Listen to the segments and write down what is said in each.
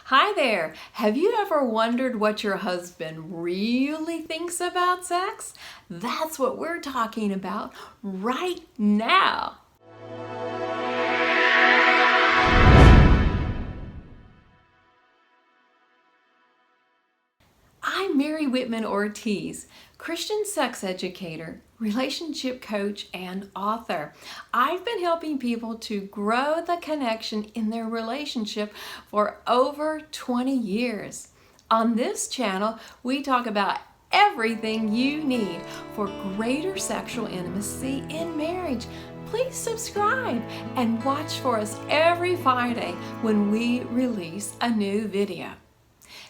Hi there! Have you ever wondered what your husband really thinks about sex? That's what we're talking about right now. I'm Mary Whitman Ortiz, Christian sex educator, relationship coach, and author. I've been helping people to grow the connection in their relationship for over 20 years. On this channel, we talk about everything you need for greater sexual intimacy in marriage. Please subscribe and watch for us every Friday when we release a new video.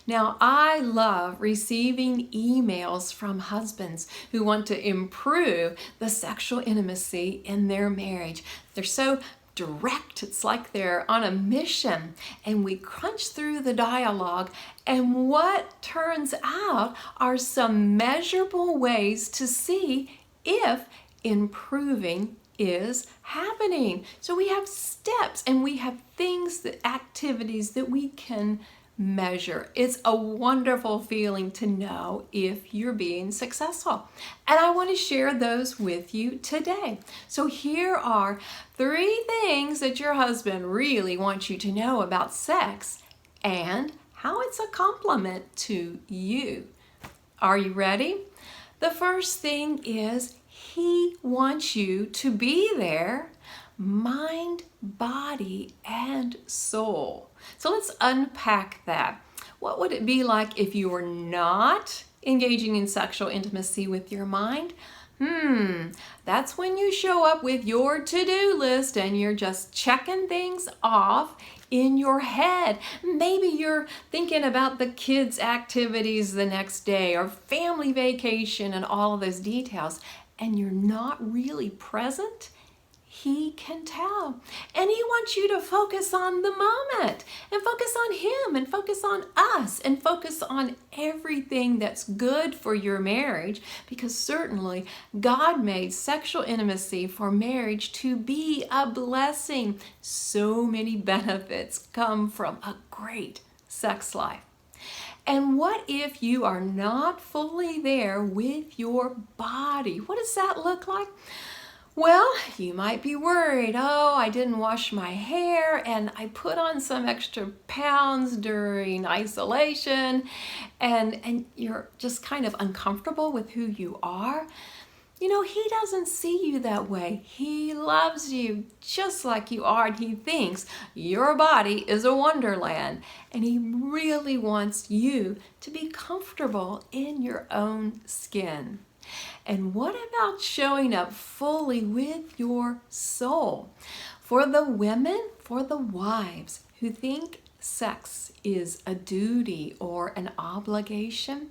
Now, I love receiving emails from husbands who want to improve the sexual intimacy in their marriage. They're so direct, it's like they're on a mission, and we crunch through the dialogue, and what turns out are some measurable ways to see if improving is happening. So we have steps and we have things, activities that we can measure. It's a wonderful feeling to know if you're being successful. And I want to share those with you today. So here are 3 things that your husband really wants you to know about sex and how it's a compliment to you. Are you ready? The first thing is he wants you to be there, mind, body, and soul. So let's unpack that. What would it be like if you were not engaging in sexual intimacy with your mind? That's when you show up with your to-do list and you're just checking things off in your head. Maybe you're thinking about the kids' activities the next day or family vacation and all of those details, and you're not really present. He can tell. And he wants you to focus on the moment and focus on him and focus on us and focus on everything that's good for your marriage, because certainly God made sexual intimacy for marriage to be a blessing. So many benefits come from a great sex life. And what if you are not fully there with your body? What does that look like? Well, you might be worried, I didn't wash my hair and I put on some extra pounds during isolation, and you're just kind of uncomfortable with who you are. You know, he doesn't see you that way. He loves you just like you are, and he thinks your body is a wonderland, and he really wants you to be comfortable in your own skin. And what about showing up fully with your soul? For the women, for the wives who think sex is a duty or an obligation,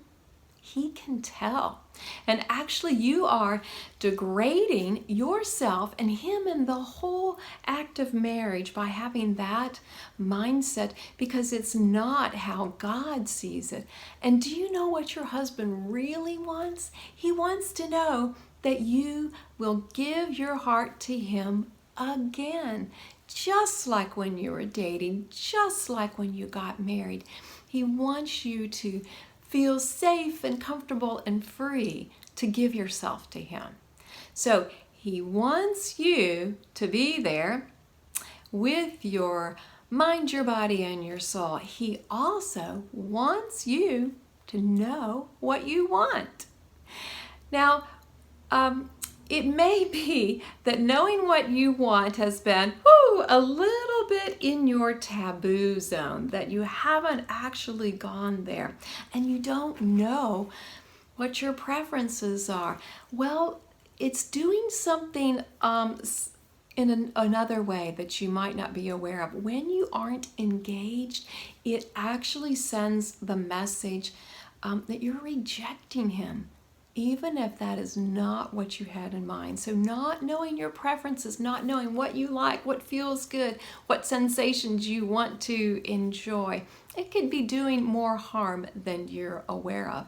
he can tell. And actually you are degrading yourself and him and the whole act of marriage by having that mindset, because it's not how God sees it. And do you know what your husband really wants? He wants to know that you will give your heart to him again, just like when you were dating, just like when you got married. He wants you to feel safe and comfortable and free to give yourself to him. So he wants you to be there with your mind, your body, and your soul. He also wants you to know what you want. Now, it may be that knowing what you want has been a little bit in your taboo zone, that you haven't actually gone there and you don't know what your preferences are. Well, it's doing something in another way that you might not be aware of. When you aren't engaged, it actually sends the message that you're rejecting him, even if that is not what you had in mind. So not knowing your preferences, not knowing what you like, what feels good, what sensations you want to enjoy, it could be doing more harm than you're aware of.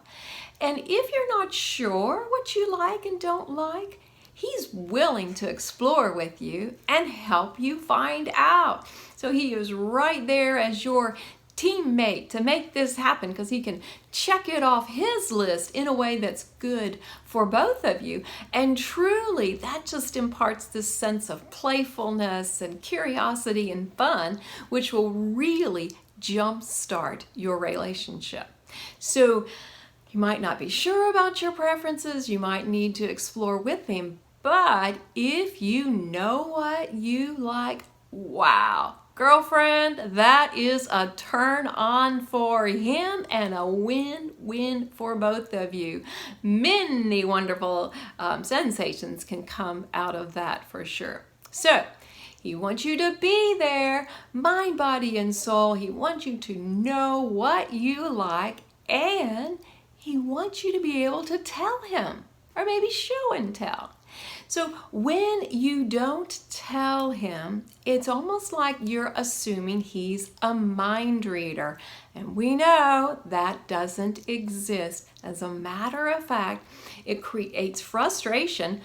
And if you're not sure what you like and don't like, he's willing to explore with you and help you find out. So he is right there as your teammate to make this happen because he can check it off his list in a way that's good for both of you. And truly, that just imparts this sense of playfulness and curiosity and fun, which will really jumpstart your relationship. So you might not be sure about your preferences. You might need to explore with him. But if you know what you like, wow, girlfriend, that is a turn on for him and a win-win for both of you. Many wonderful sensations can come out of that for sure. So he wants you to be there, mind, body, and soul. He wants you to know what you like, and he wants you to be able to tell him, or maybe show and tell. So when you don't tell him, it's almost like you're assuming he's a mind reader. And we know that doesn't exist. As a matter of fact, it creates frustration,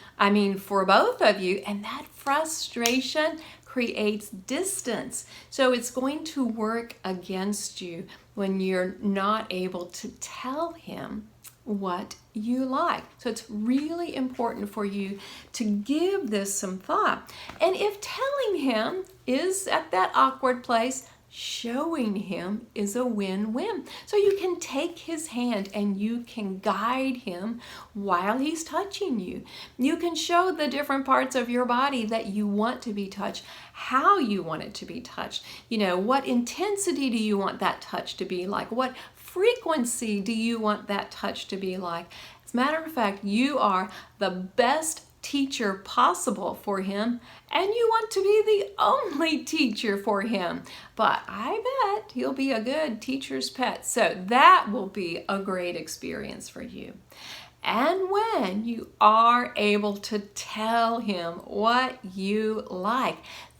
for both of you, and that frustration creates distance. So it's going to work against you when you're not able to tell him what you like. So it's really important for you to give this some thought. And if telling him is at that awkward place, showing him is a win-win. So you can take his hand and you can guide him while he's touching you. You can show the different parts of your body that you want to be touched, how you want it to be touched. What intensity do you want that touch to be like? What frequency do you want that touch to be like? As a matter of fact, you are the best teacher possible for him, and you want to be the only teacher for him. But I bet he'll be a good teacher's pet. So that will be a great experience for you. And when you are able to tell him what you like,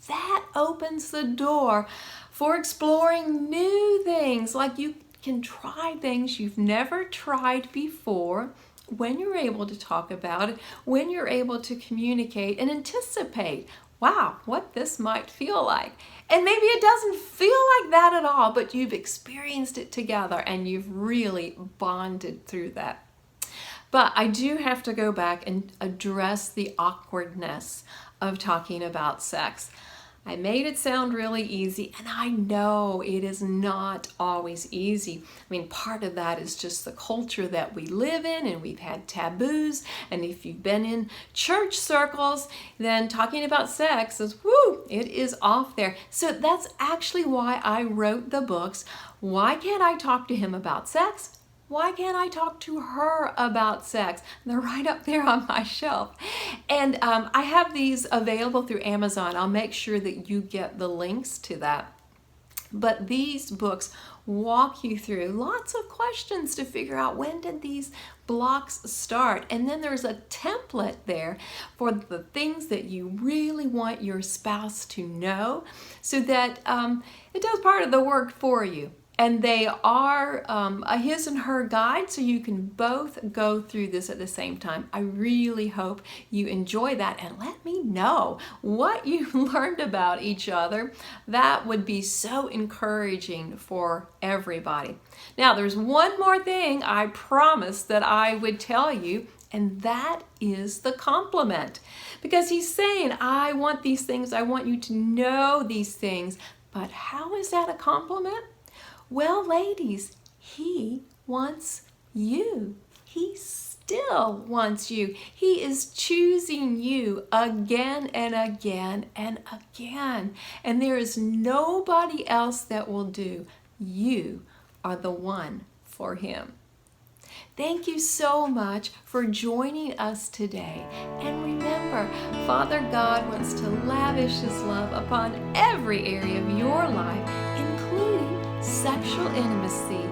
that opens the door for exploring new things. Like you can try things you've never tried before when you're able to talk about it, when you're able to communicate and anticipate, wow, what this might feel like. And maybe it doesn't feel like that at all, but you've experienced it together and you've really bonded through that. But I do have to go back and address the awkwardness of talking about sex. I made it sound really easy, and I know it is not always easy. Part of that is just the culture that we live in, and we've had taboos, and if you've been in church circles, then talking about sex is, it is off there. So that's actually why I wrote the books. Why can't I talk to him about sex? Why can't I talk to her about sex? They're right up there on my shelf. And I have these available through Amazon. I'll make sure that you get the links to that. But these books walk you through lots of questions to figure out when did these blocks start. And then there's a template there for the things that you really want your spouse to know so that it does part of the work for you. And they are a his and her guide, so you can both go through this at the same time. I really hope you enjoy that, and let me know what you learned about each other. That would be so encouraging for everybody. Now, there's one more thing I promised that I would tell you, and that is the compliment. Because he's saying, I want these things, I want you to know these things, but how is that a compliment? Well, ladies, he wants you. He still wants you. He is choosing you again and again and again. And there is nobody else that will do. You are the one for him. Thank you so much for joining us today. And remember, Father God wants to lavish his love upon every area of your life, including sexual intimacy